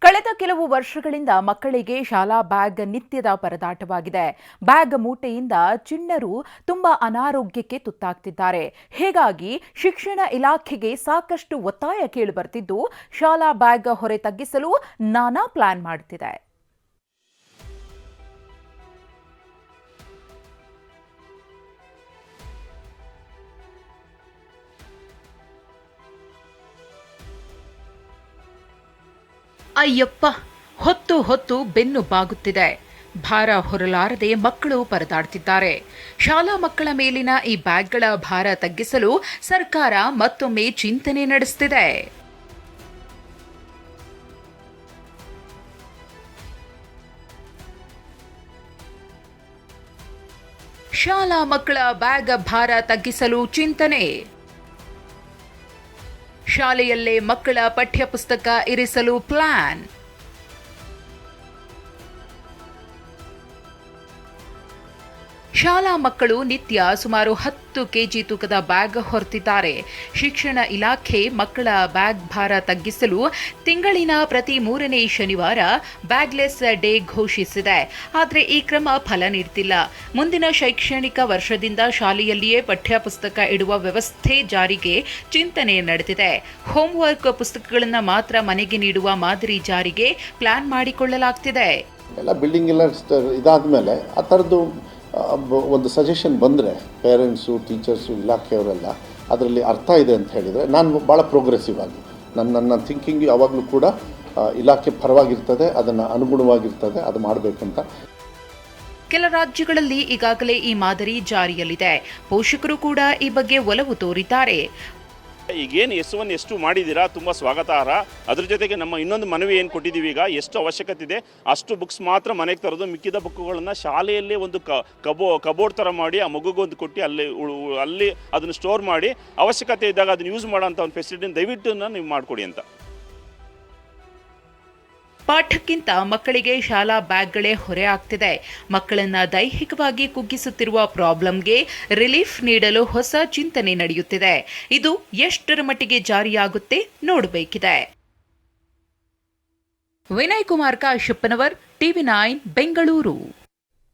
ಕಳೆದ ಕೆಲವು ವರ್ಷಗಳಿಂದ ಮಕ್ಕಳಿಗೆ ಶಾಲಾ ಬ್ಯಾಗ್ ನಿತ್ಯದ ಪರದಾಟವಾಗಿದೆ. ಬ್ಯಾಗ್ ಮೂಟೆಯಿಂದ ಚಿಣ್ಣರು ತುಂಬಾ ಅನಾರೋಗ್ಯಕ್ಕೆ ತುತ್ತಾಗ್ತಿದ್ದಾರೆ. ಹೀಗಾಗಿ ಶಿಕ್ಷಣ ಇಲಾಖೆಗೆ ಸಾಕಷ್ಟು ಒತ್ತಾಯ ಕೇಳಿಬರ್ತಿದ್ದು, ಶಾಲಾ ಬ್ಯಾಗ್ ಹೊರೆ ತಗ್ಗಿಸಲು ನಾನಾ ಪ್ಲಾನ್ ಮಾಡುತ್ತಿದೆ. ಅಯ್ಯಪ್ಪ, ಹೊತ್ತು ಹೊತ್ತು ಬೆನ್ನು ಬಾಗುತ್ತಿದೆ. ಭಾರ ಹೊರಲಾರದೆ ಮಕ್ಕಳು ಪರದಾಡ್ತಿದ್ದಾರೆ. ಶಾಲಾ ಮಕ್ಕಳ ಮೇಲಿನ ಈ ಬ್ಯಾಗ್ಗಳ ಭಾರ ತಗ್ಗಿಸಲು ಸರ್ಕಾರ ಮತ್ತೊಮ್ಮೆ ಚಿಂತನೆ ನಡೆಸುತ್ತಿದೆ. ಶಾಲಾ ಮಕ್ಕಳ ಬ್ಯಾಗ್ ಭಾರ ತಗ್ಗಿಸಲು ಚಿಂತನೆ. ಶಾಲೆಯಲ್ಲೇ ಮಕ್ಕಳ ಪಠ್ಯಪುಸ್ತಕ ಇರಿಸಲು ಪ್ಲಾನ್. ಶಾಲಾ ಮಕ್ಕಳು ನಿತ್ಯ ಸುಮಾರು 10 ಕೆಜಿ ತೂಕದ ಬ್ಯಾಗ್ ಹೊರತಿದ್ದಾರೆ. ಶಿಕ್ಷಣ ಇಲಾಖೆ ಮಕ್ಕಳ ಬ್ಯಾಗ್ ಭಾರ ತಗ್ಗಿಸಲು ತಿಂಗಳಿನ ಪ್ರತಿ 3ನೇ ಶನಿವಾರ ಬ್ಯಾಗ್ಲೆಸ್ ಡೇ ಘೋಷಿಸಿದೆ. ಆದರೆ ಈ ಕ್ರಮ ಫಲ ನೀಡುತ್ತಿಲ್ಲ. ಮುಂದಿನ ಶೈಕ್ಷಣಿಕ ವರ್ಷದಿಂದ ಶಾಲೆಯಲ್ಲಿಯೇ ಪಠ್ಯಪುಸ್ತಕ ಇಡುವ ವ್ಯವಸ್ಥೆ ಜಾರಿಗೆ ಚಿಂತನೆ ನಡೆದಿದೆ. ಹೋಂವರ್ಕ್ ಪುಸ್ತಕಗಳನ್ನು ಮಾತ್ರ ಮನೆಗೆ ನೀಡುವ ಮಾದರಿ ಜಾರಿಗೆ ಪ್ಲಾನ್ ಮಾಡಿಕೊಳ್ಳಲಾಗ್ತಿದೆ. ಎಲ್ಲ ಬಿಲ್ಡಿಂಗ್ ಎಲ್ಲ ಇದಾದ್ಮೇಲೆ ಆ ಥರದ್ದು ಒಂದು ಸಜೆಷನ್ ಬಂದರೆ ಪೇರೆಂಟ್ಸು, ಟೀಚರ್ಸು, ಇಲಾಖೆಯವರೆಲ್ಲ ಅದರಲ್ಲಿ ಅರ್ಥ ಇದೆ ಅಂತ ಹೇಳಿದರೆ ನಾನು ಭಾಳ ಪ್ರೋಗ್ರೆಸಿವ್ ಆಗಿ ನನ್ನ ಥಿಂಕಿಂಗ್ ಯಾವಾಗಲೂ ಕೂಡ ಇಲಾಖೆ ಪರವಾಗಿರ್ತದೆ, ಅದನ್ನು ಅನುಗುಣವಾಗಿರ್ತದೆ, ಅದು ಮಾಡಬೇಕಂತ. ಕೆಲ ರಾಜ್ಯಗಳಲ್ಲಿ ಈಗಾಗಲೇ ಈ ಮಾದರಿ ಜಾರಿಯಲ್ಲಿದೆ. ಪೋಷಕರು ಕೂಡ ಈ ಬಗ್ಗೆ ಒಲವು ತೋರಿದ್ದಾರೆ. ಈಗೇನು S1 S2 ಮಾಡಿದ್ದೀರಾ ತುಂಬ ಸ್ವಾಗತಾರ್ಹ. ಅದ್ರ ಜೊತೆಗೆ ನಮ್ಮ ಇನ್ನೊಂದು ಮನವಿ ಏನು ಕೊಟ್ಟಿದ್ದೀವಿ, ಈಗ ಎಷ್ಟು ಅವಶ್ಯಕತೆ ಇದೆ ಅಷ್ಟು ಬುಕ್ಸ್ ಮಾತ್ರ ಮನೆಗೆ ತರೋದು, ಮಿಕ್ಕಿದ ಬುಕ್ಗಳನ್ನು ಶಾಲೆಯಲ್ಲೇ ಒಂದು ಕಬೋರ್ಡ್ ಥರ ಮಾಡಿ ಆ ಮಗುಗೊಂದು ಕೊಟ್ಟು ಅಲ್ಲಿ ಅದನ್ನು ಸ್ಟೋರ್ ಮಾಡಿ ಅವಶ್ಯಕತೆ ಇದ್ದಾಗ ಅದನ್ನು ಯೂಸ್ ಮಾಡೋಂಥ ಒಂದು ಫೆಸಿಲಿಟಿನ ದಯವಿಟ್ಟು ನೀವು ಮಾಡಿಕೊಡಿ ಅಂತ. ಪಾಠಕ್ಕಿಂತ ಮಕ್ಕಳಿಗೆ ಶಾಲಾ ಬ್ಯಾಗ್ಗಳೇ ಹೊರೆ ಆಗ್ತಿದೆ. ಮಕ್ಕಳನ್ನ ದೈಹಿಕವಾಗಿ ಕುಗ್ಗಿಸುತ್ತಿರುವ ಪ್ರಾಬ್ಲಮ್ಗೆ ರಿಲೀಫ್ ನೀಡಲು ಹೊಸ ಚಿಂತನೆ ನಡೆಯುತ್ತಿದೆ. ಇದು ಎಷ್ಟರ ಮಟ್ಟಿಗೆ ಜಾರಿಯಾಗುತ್ತೆ ನೋಡಬೇಕಿದೆ. ವಿನಯ್ ಕುಮಾರ್ ಕಾಶ್ಯಪ್ಪನವರ್, TV9 ಬೆಂಗಳೂರು.